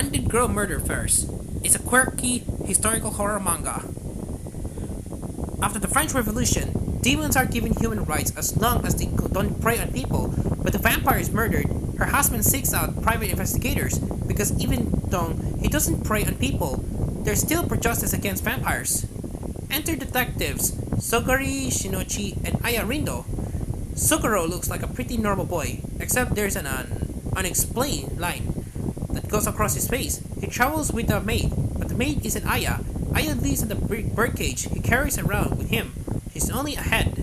Undead Girl Murder Farce is a quirky historical horror manga. After the French Revolution, demons are given human rights as long as they don't prey on people, but the vampire is murdered. Her husband seeks out private investigators because even though he doesn't prey on people, there's still justice against vampires. Enter detectives Sogari, Shinochi, and Aya Rindo. Suguro looks like a pretty normal boy, except there's an unexplained line that goes across his face. He travels with a maid, but the maid isn't Aya. Aya lives in the birdcage he carries around with him. She's only a head.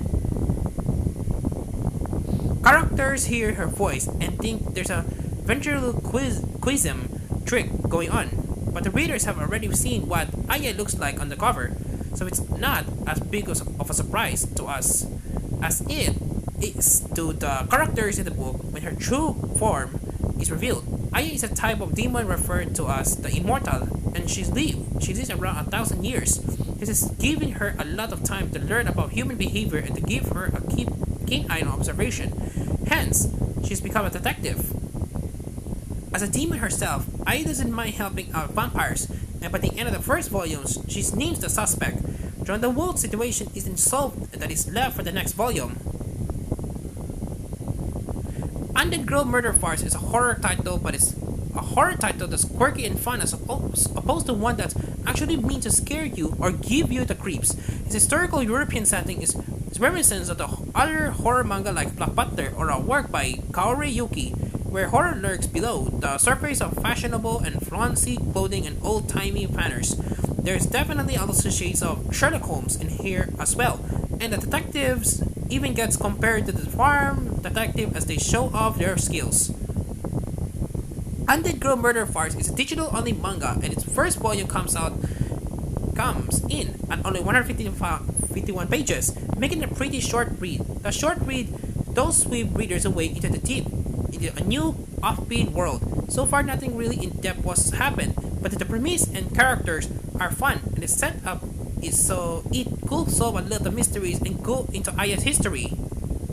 Characters hear her voice and think there's a ventriloquism trick going on, but the readers have already seen what Aya looks like on the cover, so it's not as big of a surprise to us as it is to the characters in the book when her true form is revealed. Aya is a type of demon referred to as the immortal, and she lives around 1,000 years. This is giving her a lot of time to learn about human behavior and to give her a keen eye on observation. Hence, she's become a detective. As a demon herself, Aya doesn't mind helping out vampires, and by the end of the first volume, she names the suspect. John the Wolf situation isn't solved, and that is left for the next volume. Undead Girl Murder Farce is a horror title, but it's a horror title that's quirky and fun as opposed to one that's actually meant to scare you or give you the creeps. Its historical European setting is reminiscent of the other horror manga like Black Butler or a work by Kaori Yuki, where horror lurks below the surface of fashionable and flauncy clothing and old-timey manners. There's definitely also shades of Sherlock Holmes in here as well, and the detectives even gets compared to the farm detective as they show off their skills. Undead Girl Murder Farce is a digital-only manga, and its first volume comes in at only 151 pages, making it a pretty short read. The short read don't sweep readers away into a new offbeat world. So far, nothing really in-depth was happened, but the premise and characters are fun, and the setup is so it could solve a lot of mysteries and go into Aya's history.